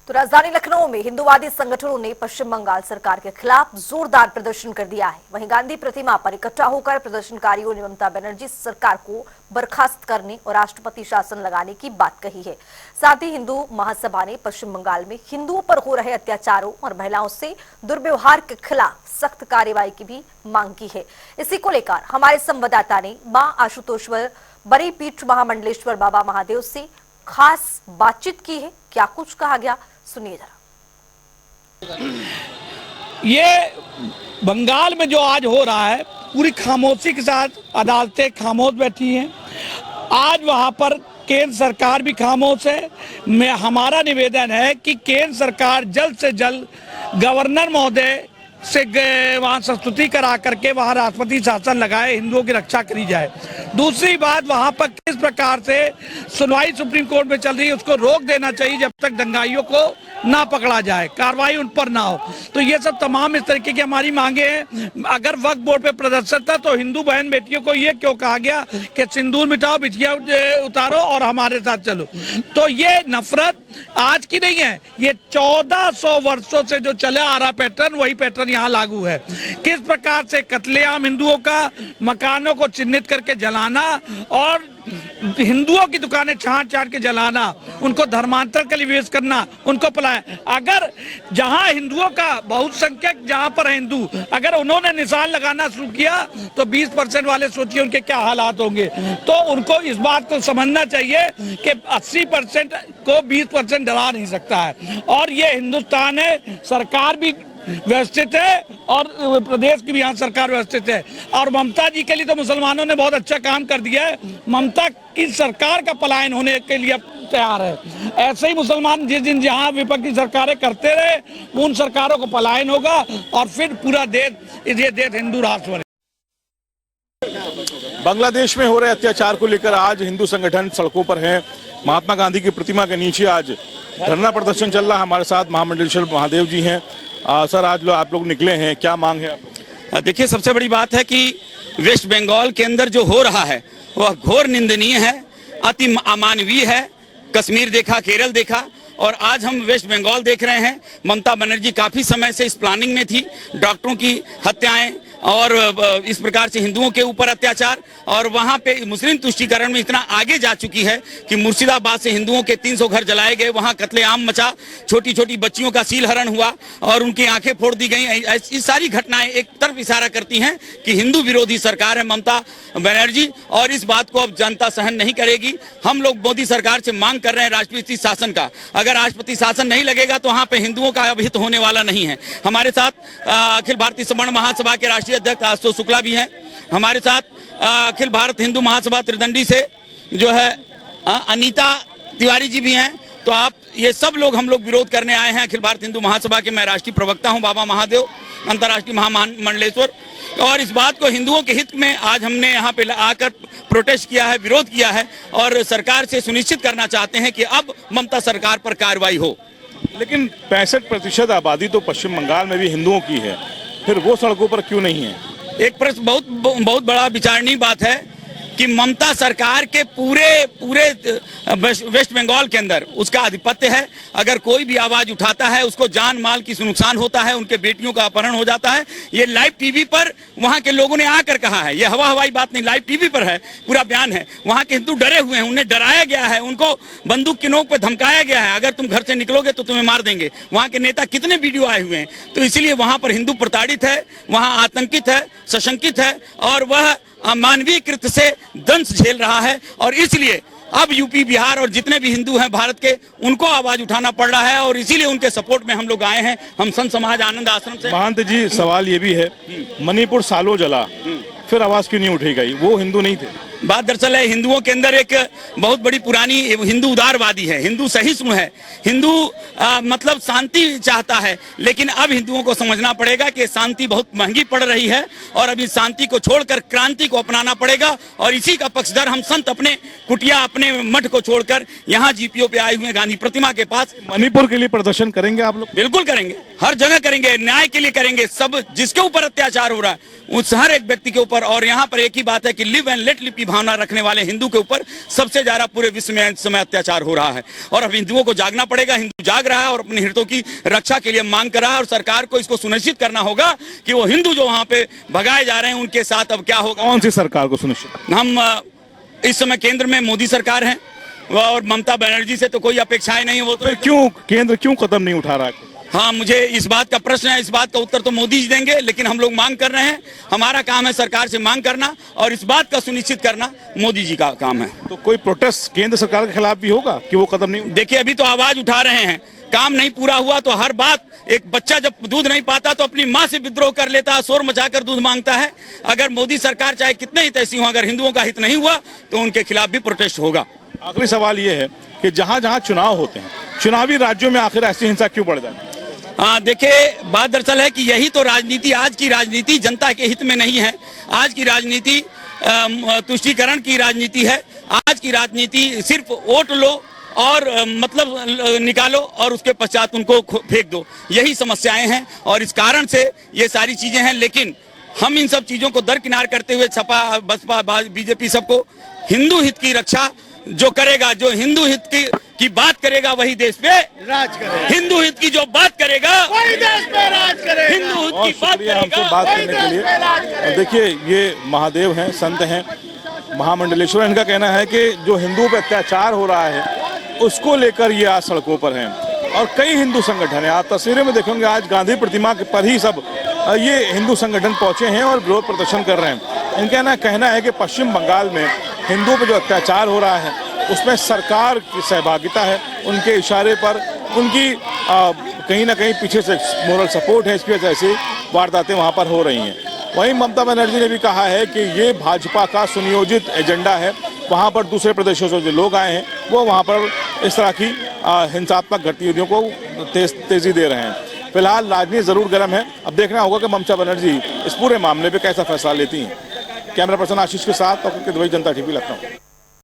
तो राजधानी लखनऊ में हिंदूवादी संगठनों ने पश्चिम बंगाल सरकार के खिलाफ जोरदार प्रदर्शन कर दिया है। वहीं गांधी प्रतिमा पर इकट्ठा होकर प्रदर्शनकारियों ने ममता बनर्जी सरकार को बर्खास्त करने और राष्ट्रपति शासन लगाने की बात कही है। साथ ही हिंदू महासभा ने पश्चिम बंगाल में हिंदुओं पर हो रहे अत्याचारों और महिलाओं से दुर्व्यवहार के खिलाफ सख्त कार्रवाई की भी मांग की है। इसी को लेकर हमारे संवाददाता ने मां आशुतोषवर बड़ी पीठ महामंडलेश्वर बाबा महादेव से खास बातचीत की है। क्या कुछ कहा गया, सुनिए जरा। ये बंगाल में जो आज हो रहा है, पूरी खामोशी के साथ अदालतें खामोश बैठी हैं। आज वहां पर केंद्र सरकार भी खामोश है। हमारा निवेदन है कि केंद्र सरकार जल्द से जल्द गवर्नर महोदय से वहाँ संस्तुति करा करके वहाँ राष्ट्रपति शासन लगाए, हिंदुओं की रक्षा करी जाए। दूसरी बात, वहाँ पर किस प्रकार से सुनवाई सुप्रीम कोर्ट में चल रही है उसको रोक देना चाहिए जब तक दंगाइयों को ना पकड़ा जाए, कार्रवाई उन पर ना हो। तो ये सब तमाम इस तरीके की हमारी मांगे हैं। अगर वक्फ बोर्ड पे प्रदर्शन था तो हिंदू बहन बेटियों को ये क्यों कहा गया कि सिंदूर मिटाओ, बिछिया उतारो और हमारे साथ चलो। तो ये नफरत आज की नहीं है, ये 1400 वर्षों से जो चला आ रहा पैटर्न, वही पैटर्न यहाँ लागू है। किस प्रकार से कत्लेआम हिंदुओं का, मकानों को चिन्हित करके जलाना और हिंदुओं की दुकानें छांट छांट के जलाना, उनको धर्मांतर के लिए विवेश करना, उनको पलाया। अगर जहां हिंदुओं का बहुसंख्यक जहां पर हिंदू, अगर उन्होंने निशान लगाना शुरू किया तो 20% वाले सोचिए उनके क्या हालात होंगे। तो उनको इस बात को समझना चाहिए कि 80% को 20% डरा नहीं सकता है। और ये हिंदुस्तान है, सरकार भी व्यवस्थित है और प्रदेश की भी यहाँ सरकार व्यवस्थित है। और ममता जी के लिए तो मुसलमानों ने बहुत अच्छा काम कर दिया है। ममता की सरकार का पलायन होने के लिए तैयार है। ऐसे ही मुसलमान जिस दिन जहाँ विपक्षी सरकारें करते रहे, उन सरकारों को पलायन होगा और फिर पूरा देश, ये देश हिंदू राष्ट्र बने। बांग्लादेश में हो रहे अत्याचार को लेकर आज हिंदू संगठन सड़कों पर हैं। महात्मा गांधी की प्रतिमा के नीचे आज धरना प्रदर्शन चल रहा है। हमारे साथ महामंडलेश्वर महादेव जी हैं। सर, आज आप लोग निकले हैं, क्या मांग है? देखिए, सबसे बड़ी बात है कि वेस्ट बंगाल के अंदर जो हो रहा है वह घोर निंदनीय है, अति अमानवीय है। कश्मीर देखा, केरल देखा और आज हम वेस्ट बंगाल देख रहे हैं। ममता बनर्जी काफी समय से इस प्लानिंग में थी। डॉक्टरों की हत्याएं और इस प्रकार से हिंदुओं के ऊपर अत्याचार, और वहां पे मुस्लिम तुष्टीकरण में इतना आगे जा चुकी है कि मुर्शिदाबाद से हिंदुओं के 300 घर जलाए गए, वहां कत्लेआम मचा, छोटी छोटी बच्चियों का सील हरण हुआ और उनकी आंखें फोड़ दी गई। ये सारी घटनाएं एक तरफ इशारा करती हैं कि हिंदू विरोधी सरकार है ममता बनर्जी, और इस बात को अब जनता सहन नहीं करेगी। हम लोग मोदी सरकार से मांग कर रहे हैं राष्ट्रपति शासन का। अगर राष्ट्रपति शासन नहीं लगेगा तो वहां पे हिंदुओं का अब हित होने वाला नहीं है। हमारे साथ अखिल भारतीय सवर्ण महासभा के राष्ट्रीय अध्यक्ष आशुतोष शुक्ला भी हैं। हमारे साथ अखिल भारत हिंदू महासभा त्रिदंडी से जो है अनीता तिवारी जी भी हैं। तो आप ये सब लोग, हम लोग विरोध करने आए हैं। अखिल भारत हिंदू महासभा के मैं राष्ट्रीय प्रवक्ता हूं बाबा महादेव, अंतर्राष्ट्रीय महामंडलेश्वर। और इस बात को हिंदुओं के हित में आज हमने यहाँ पे आकर प्रोटेस्ट किया है, विरोध किया है और सरकार से सुनिश्चित करना चाहते हैं कि अब ममता सरकार पर कार्रवाई हो। लेकिन 65% आबादी तो पश्चिम बंगाल में भी हिंदुओं की है, फिर वो सड़कों पर क्यों नहीं है? एक प्रश्न, बहुत बड़ा विचारणीय बात है कि ममता सरकार के पूरे वेस्ट बंगाल के अंदर उसका आधिपत्य है। अगर कोई भी आवाज उठाता है उसको जान माल की नुकसान होता है, उनके बेटियों का अपहरण हो जाता है। ये लाइव टीवी पर वहां के लोगों ने आकर कहा है, ये हवाई बात नहीं, लाइव टीवी पर है, पूरा बयान है। वहां के हिंदू डरे हुए हैं, उन्हें डराया गया है, उनको बंदूक की नोक पर धमकाया गया है, अगर तुम घर से निकलोगे तो तुम्हें मार देंगे। वहां के नेता कितने वीडियो आए हुए हैं। तो इसलिए वहां पर हिंदू प्रताड़ित है, वहां आतंकित है, सशंकित है और वह अमानवीय कृत्य से दंश झेल रहा है। और इसलिए अब यूपी, बिहार और जितने भी हिंदू हैं भारत के, उनको आवाज उठाना पड़ रहा है और इसीलिए उनके सपोर्ट में हम लोग आए हैं। हम संत समाज आनंद आश्रम से। महंत जी, सवाल ये भी है, मणिपुर सालों जला, फिर आवाज क्यों नहीं उठी गई? वो हिंदू नहीं थे? बात दरअसल है, हिंदुओं के अंदर एक बहुत बड़ी पुरानी हिंदू उदारवादी है, हिंदू सहिष्णु है, हिंदू मतलब शांति चाहता है। लेकिन अब हिंदुओं को समझना पड़ेगा कि शांति बहुत महंगी पड़ रही है और अभी शांति को छोड़कर क्रांति को अपनाना पड़ेगा। और इसी का पक्षधर हम संत अपने कुटिया, अपने मठ को छोड़कर यहाँ जीपीओ पे आए हुए गांधी प्रतिमा के पास। मणिपुर के लिए प्रदर्शन करेंगे आप लोग? बिल्कुल करेंगे, हर जगह करेंगे, न्याय के लिए करेंगे। सब जिसके ऊपर अत्याचार हो रहा है उस हर एक व्यक्ति के ऊपर। और यहाँ पर एक ही बात है कि लिव एंड लेट लिव की भावना रखने वाले हिंदू के ऊपर सबसे ज्यादा पूरे विश्व में इस समय अत्याचार हो रहा है। और अब हिंदुओं को जागना पड़ेगा। हिंदू जाग रहा है और अपने हितों की रक्षा के लिए मांग कर रहा है, और सरकार को इसको सुनिश्चित करना होगा कि वो हिंदू जो वहां पे भगाए जा रहे हैं उनके साथ अब क्या होगा। कौन सी सरकार को सुनिश्चित? हम इस समय केंद्र में मोदी सरकार है और ममता बनर्जी से तो कोई अपेक्षाएं नहीं। वो तो क्यों केंद्र क्यों कदम नहीं उठा रहा है? हाँ, मुझे इस बात का प्रश्न है, इस बात का उत्तर तो मोदी जी देंगे, लेकिन हम लोग मांग कर रहे हैं। हमारा काम है सरकार से मांग करना और इस बात का सुनिश्चित करना मोदी जी का काम है। तो कोई प्रोटेस्ट केंद्र सरकार के खिलाफ भी होगा कि वो कदम नहीं? देखिए, अभी तो आवाज उठा रहे हैं, काम नहीं पूरा हुआ तो हर बात, एक बच्चा जब दूध नहीं पाता तो अपनी माँ से विद्रोह कर लेता है, शोर मचाकर दूध मांगता है। अगर मोदी सरकार चाहे कितने ही ऐसी हो, अगर हिंदुओं का हित नहीं हुआ तो उनके खिलाफ भी प्रोटेस्ट होगा। आखिरी सवाल ये है कि जहां जहां चुनाव होते हैं, चुनावी राज्यों में आखिर ऐसी हिंसा क्यों बढ़ जाती है? हाँ, देखिए, बात दरअसल है कि यही तो राजनीति, आज की राजनीति जनता के हित में नहीं है। आज की राजनीति तुष्टीकरण की राजनीति है। आज की राजनीति सिर्फ वोट लो और मतलब निकालो और उसके पश्चात उनको फेंक दो, यही समस्याएं हैं और इस कारण से ये सारी चीजें हैं। लेकिन हम इन सब चीजों को दरकिनार करते हुए सपा, बसपा, बीजेपी सबको हिंदू हित की रक्षा जो करेगा, जो हिंदू हित की बात करेगा वही देश पे राज करेगा। हिंदू हित की जो बात करेगा वही देश पे राज करेगा। हिंदू हित की बात करेगा हमसे बात करने के लिए। देखिए, ये महादेव हैं, संत हैं, महामंडलेश्वर। इनका कहना है कि जो हिंदुओं पे अत्याचार हो रहा है उसको लेकर ये आज सड़कों पर हैं और कई हिंदू संगठन है। आप तस्वीरें में देखेंगे आज गांधी प्रतिमा के पर ही सब ये हिंदू संगठन पहुंचे हैं और विरोध प्रदर्शन कर रहे हैं। इनका कहना है कि पश्चिम बंगाल में हिंदुओं पर जो अत्याचार हो रहा है उसमें सरकार की सहभागिता है। उनके इशारे पर उनकी कहीं ना कहीं पीछे से मोरल सपोर्ट है, इसकी वजह से वारदातें वहाँ पर हो रही हैं। वहीं ममता बनर्जी ने भी कहा है कि ये भाजपा का सुनियोजित एजेंडा है। वहाँ पर दूसरे प्रदेशों से जो लोग आए हैं वो वहाँ पर इस तरह की हिंसात्मक गतिविधियों को तेजी दे रहे हैं। फिलहाल राजनीति जरूर गर्म है। अब देखना होगा कि ममता बनर्जी इस पूरे मामले पे कैसा फैसला लेती हैं। कैमरा पर्सन आशीष के साथ जनता टीवी लखनऊ।